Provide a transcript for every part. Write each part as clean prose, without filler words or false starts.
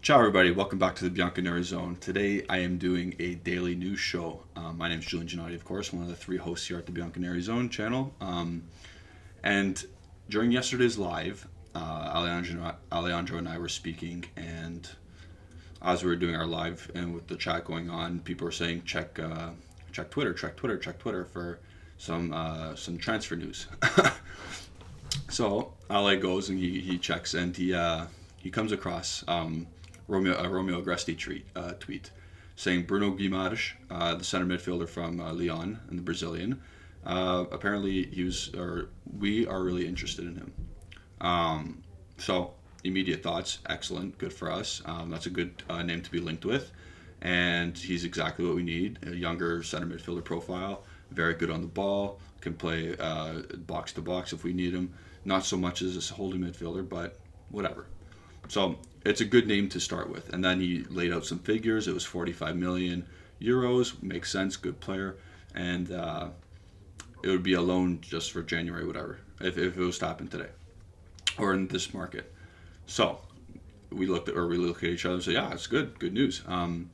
Ciao everybody, welcome back to the Bianconeri Zone. Today I am doing a daily news show. My name is Julian Giannotti, of course, one of the three hosts here at the Bianconeri Zone channel. And during yesterday's live, Alejandro and I were speaking, and as we were doing our live and with the chat going on, people were saying check Twitter for some transfer news. So Ale goes and he checks, and he comes across Romeo Agresti tweet saying Bruno Guimaraes, the center midfielder from Lyon and the Brazilian, apparently we are really interested in him. So immediate thoughts, excellent, good for us. That's a good name to be linked with, and he's exactly what we need. A younger center midfielder profile, very good on the ball, can play box to box if we need him. Not so much as a holding midfielder, but whatever. So it's a good name to start with. And then he laid out some figures. It was 45 million euros. Makes sense. Good player. And it would be a loan just for January, whatever, if it was to happen today or in this market. So we looked at each other and said, yeah, it's good. Good news. And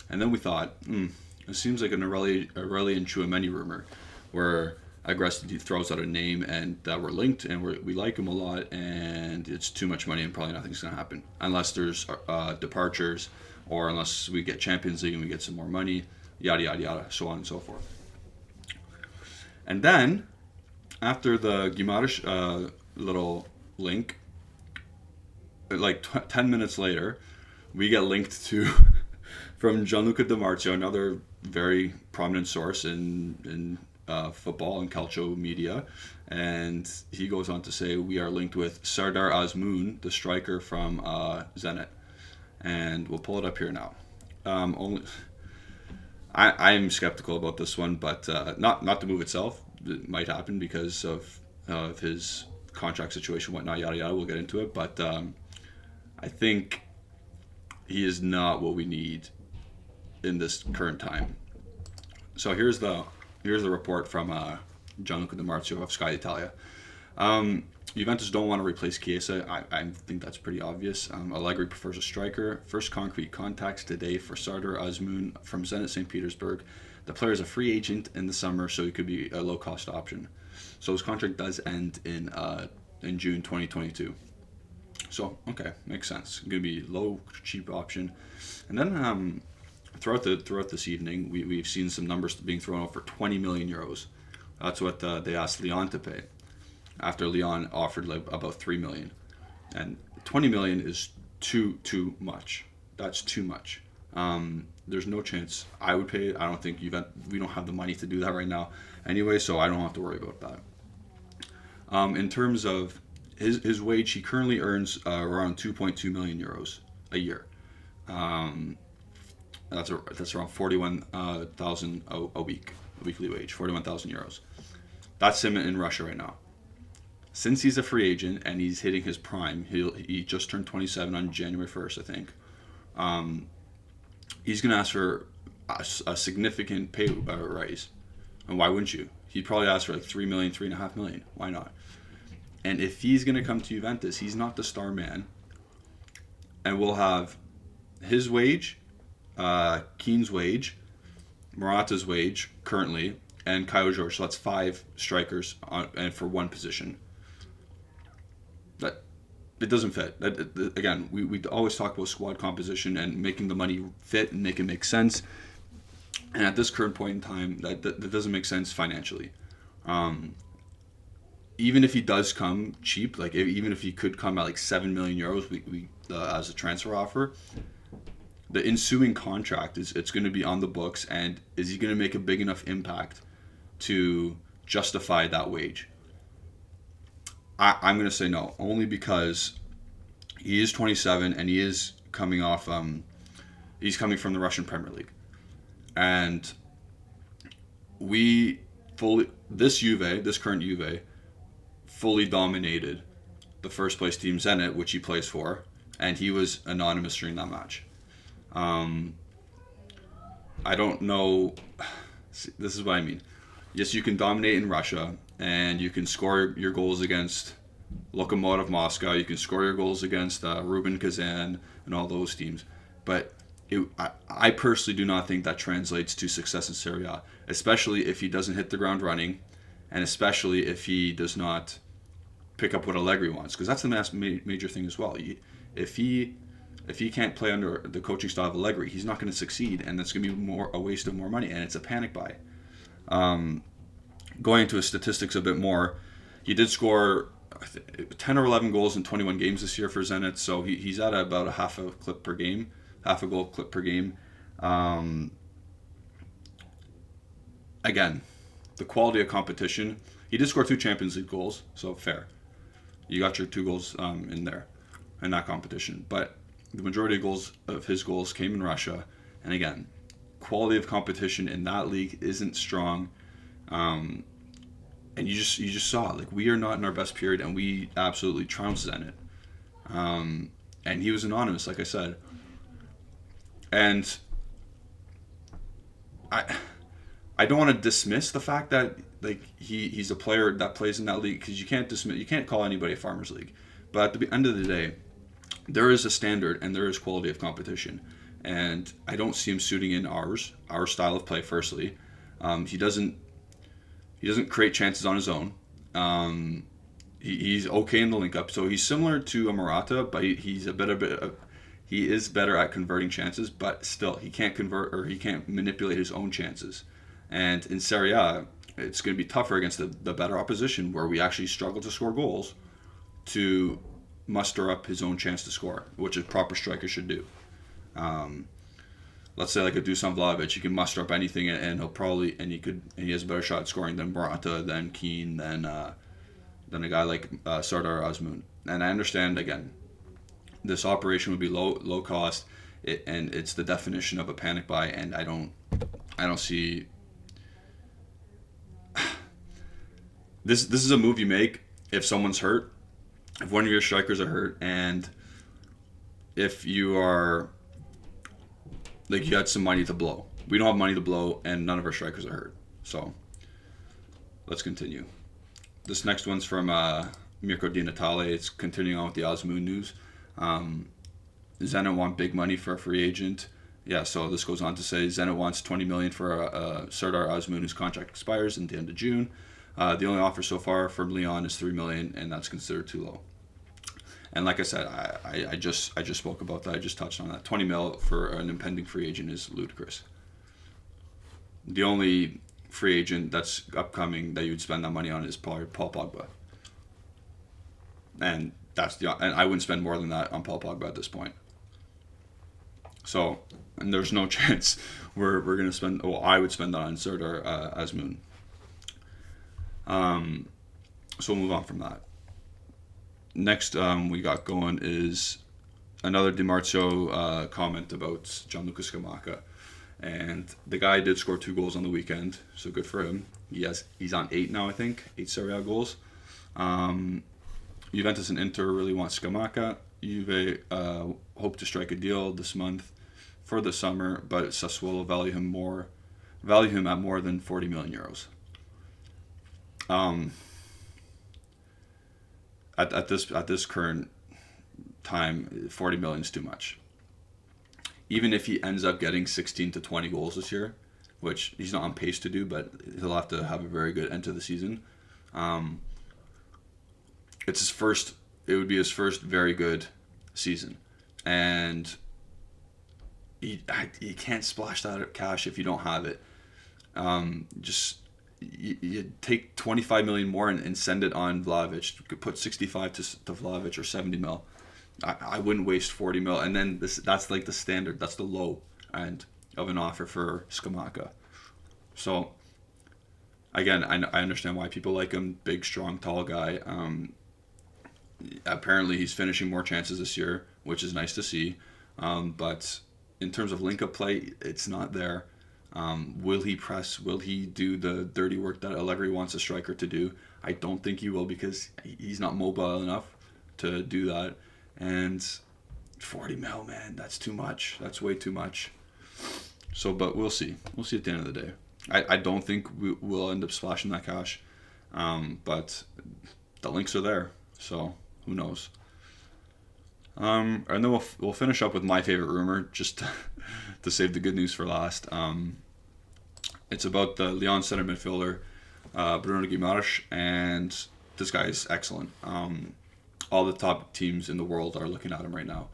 then we thought, it seems like an Aurelien Tchouameni rumor where Agresti throws out a name and that we're linked and we like him a lot, and it's too much money and probably nothing's going to happen unless there's departures or unless we get Champions League and we get some more money, yada yada yada, so on and so forth. And then after the Guimaraes little link, like 10 minutes later, we get linked to from Gianluca Scamacca, another very prominent source in football and calcio media, and he goes on to say we are linked with Sardar Azmoun, the striker from Zenit, and we'll pull it up here now. I'm skeptical about this one, but not the move itself. It might happen because of his contract situation, whatnot, yada yada. We'll get into it, but I think he is not what we need in this current time. So here's the report from Gianluca Scamacca of Sky Italia. Juventus don't want to replace Chiesa. I think that's pretty obvious. Allegri prefers a striker. First concrete contacts today for Sardar Azmoun from Zenit St. Petersburg. The player is a free agent in the summer, so he could be a low-cost option. So his contract does end in June 2022. So, okay, makes sense. Going to be low, cheap option. And then throughout this evening, we've seen some numbers being thrown out for 20 million euros. That's what they asked Lyon to pay, after Lyon offered like about 3 million. And 20 million is too much. That's too much. There's no chance I would pay it. I don't think we don't have the money to do that right now anyway, so I don't have to worry about that. In terms of his wage, he currently earns around 2.2 million euros a year. That's around 41,000 a weekly wage, 41,000 euros. That's him in Russia right now. Since he's a free agent and he's hitting his prime, he just turned 27 on January 1st, I think. He's going to ask for a significant pay raise. And why wouldn't you? He'd probably ask for like 3 million, 3.5 million. Why not? And if he's going to come to Juventus, he's not the star man. And we'll have his wage, Keane's wage, Morata's wage currently, and Kyle George. So that's 5 strikers and for one position. That it doesn't fit. Again, we always talk about squad composition and making the money fit and make it make sense. And at this current point in time, that doesn't make sense financially. Even if he does come cheap, like even if he could come at like 7 million euros, we as a transfer offer, the ensuing contract it's going to be on the books, and is he going to make a big enough impact to justify that wage? I'm going to say no, only because he is 27 and he is coming off. He's coming from the Russian Premier League, and this current Juve fully dominated the first place team Zenit, which he plays for, and he was anonymous during that match. I don't know. This is what I mean. Yes, you can dominate in Russia, and you can score your goals against Lokomotiv Moscow. You can score your goals against Rubin Kazan and all those teams. But I personally do not think that translates to success in Serie A, especially if he doesn't hit the ground running, and especially if he does not pick up what Allegri wants, because that's the major thing as well. If he can't play under the coaching style of Allegri, he's not going to succeed, and that's going to be a waste of more money, and it's a panic buy. Going into his statistics a bit more, he did score 10 or 11 goals in 21 games this year for Zenit, so he's at about a half a goal clip per game. Again, the quality of competition. He did score 2 Champions League goals, so fair. You got your 2 goals in there in that competition, but the majority of his goals came in Russia, and again, quality of competition in that league isn't strong. And you just saw, like, we are not in our best period, and we absolutely trounced Zenit. And he was anonymous, like I said. And I don't want to dismiss the fact that, like, he's a player that plays in that league, because you can't call anybody a farmers league. But at the end of the day, there is a standard and there is quality of competition, and I don't see him suiting in our style of play. Firstly, he doesn't create chances on his own. He's okay in the link up, so he's similar to a Morata, but he is better at converting chances, but still he can't convert, or he can't manipulate his own chances. And in Serie A, it's going to be tougher against the better opposition, where we actually struggle to score goals, to muster up his own chance to score, which a proper striker should do. Let's say like a Dusan Vlahovic, he can muster up anything, and he has a better shot at scoring than Morata, than Keane, than a guy like Sardar Azmoun. And I understand, again, this operation would be low cost, and it's the definition of a panic buy, and I don't see. This is a move you make if someone's hurt, if one of your strikers are hurt, and if you are, like, you had some money to blow. We don't have money to blow, and none of our strikers are hurt. So let's continue. This next one's from Mirko Di Natale. It's continuing on with the Azmoun news. Zenit want big money for a free agent. Yeah, so this goes on to say Zenit wants $20 million for Sardar Azmoun, whose contract expires at the end of June. The only offer so far from Lyon is $3 million, and that's considered too low. And like I said, I just spoke about that. I just touched on that. 20 mil for an impending free agent is ludicrous. The only free agent that's upcoming that you'd spend that money on is probably Paul Pogba. And I wouldn't spend more than that on Paul Pogba at this point. So, and there's no chance we're going to spend. Well, I would spend that on Sardar Azmoun. So we'll move on from that. Next we got going is another Di Marzio comment about Gianluca Scamacca. And the guy did score 2 goals on the weekend, so good for him. He's on 8 now, I think, 8 Serie A goals. Juventus and Inter really want Scamacca. Juve hope to strike a deal this month for the summer, but Sassuolo value him at more than 40 million euros. At this current time, 40 million is too much. Even if he ends up getting 16 to 20 goals this year, which he's not on pace to do, but he'll have to have a very good end to the season. It would be his first very good season, and you can't splash that cash if you don't have it. You take 25 million more and send it on Vlahovic. You could put 65 to Vlahovic, or 70 mil. I wouldn't waste 40 mil. And then that's like the standard. That's the low end of an offer for Scamacca. So again, I understand why people like him. Big, strong, tall guy. Apparently he's finishing more chances this year, which is nice to see. But in terms of link-up play, it's not there. Will he press? Will he do the dirty work that Allegri wants a striker to do? I don't think he will, because he's not mobile enough to do that. And 40 mil, man, that's too much. That's way too much. So, but we'll see. We'll see at the end of the day. I don't think we'll end up splashing that cash. But the links are there. So who knows? And then we'll finish up with my favorite rumor, just to save the good news for last. It's about the Lyon center midfielder, Bruno Guimaraes, and this guy is excellent. All the top teams in the world are looking at him right now.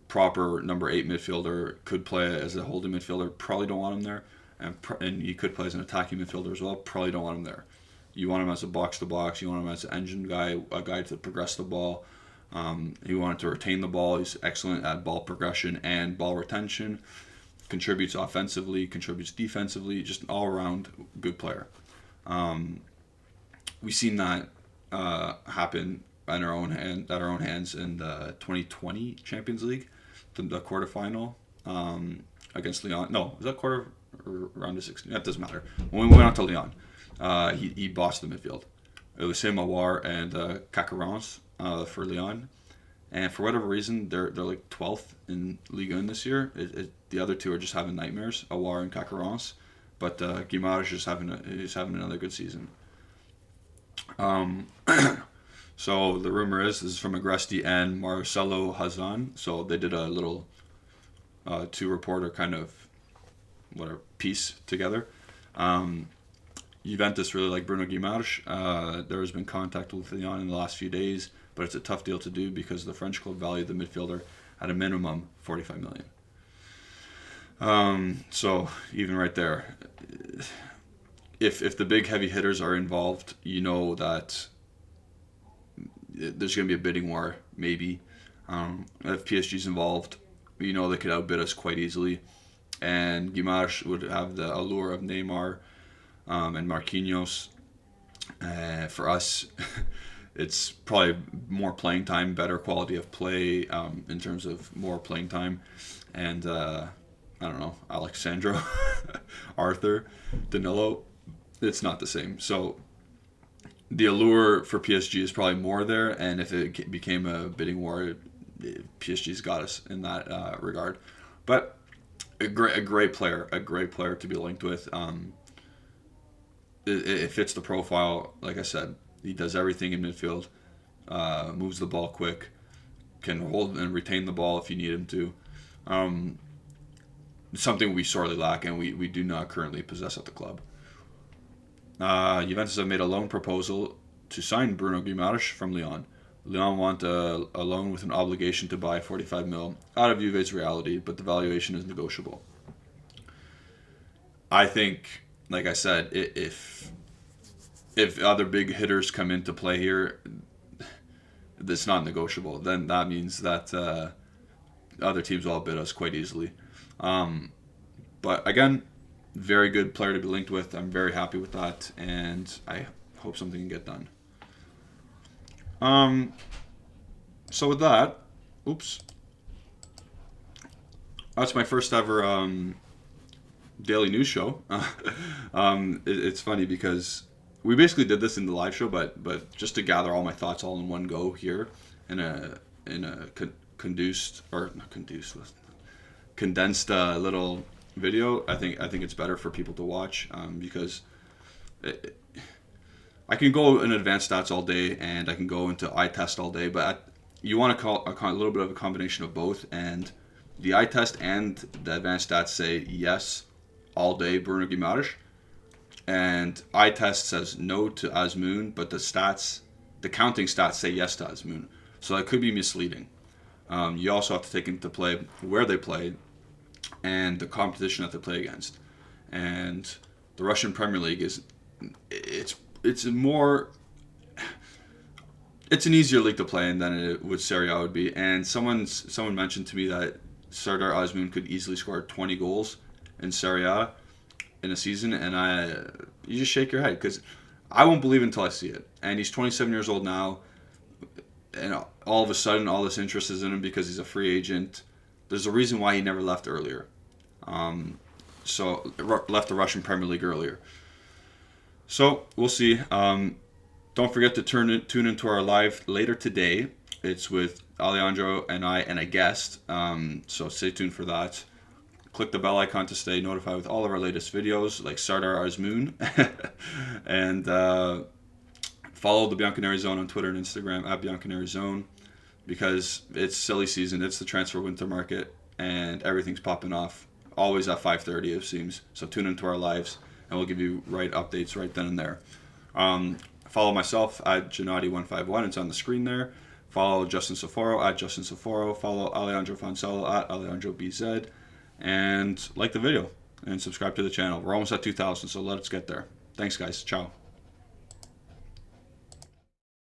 Proper number 8 midfielder, could play as a holding midfielder. Probably don't want him there, and he could play as an attacking midfielder as well. Probably don't want him there. You want him as a box to box. You want him as an engine guy, a guy to progress the ball. You want him to retain the ball. He's excellent at ball progression and ball retention. Contributes offensively, contributes defensively. Just an all around good player. We've seen that happen at our own hands in the 2020 Champions League, the quarterfinal against Lyon. No, was that quarter or round of 16? That doesn't matter. When we went out to Lyon, he bossed the midfield. It was him, Awar, and Cacarance for Lyon. And for whatever reason, they're like 12th in Ligue 1 this year. The other two are just having nightmares, Awar and Cacarance. But Guimaraes is having another good season. So the rumor is, this is from Agresti and Marcelo Hazan. So they did a little two-reporter kind of piece together. Juventus really like Bruno Guimaraes. There has been contact with Lyon in the last few days, but it's a tough deal to do because the French club valued the midfielder at a minimum 45 million. So even right there, if the big heavy hitters are involved, you know that there's going to be a bidding war, maybe. If PSG's involved, you know they could outbid us quite easily. And Guimaraes would have the allure of Neymar and Marquinhos. For us, it's probably more playing time, better quality of play in terms of more playing time. And, I don't know, Alexandro, Arthur, Danilo, it's not the same. So the allure for PSG is probably more there, and if it became a bidding war, PSG's got us in that regard. But a great player to be linked with. It fits the profile. Like I said, he does everything in midfield, moves the ball quick, can hold and retain the ball if you need him to. Something we sorely lack and we do not currently possess at the club. Juventus have made a loan proposal to sign Bruno Guimaraes from Lyon. Lyon want a loan with an obligation to buy 45 mil out of Juve's reality, but the valuation is negotiable. I think, like I said, if other big hitters come into play here, it's not negotiable. Then that means that other teams will outbid us quite easily. But again, very good player to be linked with. I'm very happy with that, and I hope something can get done. So with that, that's my first ever daily news show. It's funny because we basically did this in the live show, but just to gather all my thoughts all in one go here in a condensed little video. I think it's better for people to watch because I can go in advanced stats all day and I can go into eye test all day, but you want to call a little bit of a combination of both. And the eye test and the advanced stats say yes all day, Bruno Guimaraes, and eye test says no to Azmoun, but the counting stats say yes to Azmoun, so that could be misleading. You also have to take into play where they play and the competition that they play against. And the Russian Premier League it's an easier league to play in than it would Serie A would be. And someone mentioned to me that Sardar Azmoun could easily score 20 goals in Serie A in a season, and you just shake your head because I won't believe it until I see it. And he's 27 years old now, and all of a sudden all this interest is in him because he's a free agent. There's a reason why he never left earlier. So left the Russian Premier League earlier. So we'll see. Don't forget to tune into our live later today. It's with Alejandro and I and a guest. So stay tuned for that. Click the bell icon to stay notified with all of our latest videos, like Sardar Azmoun. And Follow the Bianconeri Zone on Twitter and Instagram at Bianconeri Zone, because it's silly season. It's the transfer winter market, and everything's popping off. Always at 5:30, it seems. So tune into our lives, and we'll give you right updates right then and there. Follow myself at Gennady151. It's on the screen there. Follow Justin Soforo at Justin Soforo. Follow Alejandro Fonsello at AlejandroBZ. And like the video and subscribe to the channel. We're almost at 2,000, so let's get there. Thanks, guys. Ciao.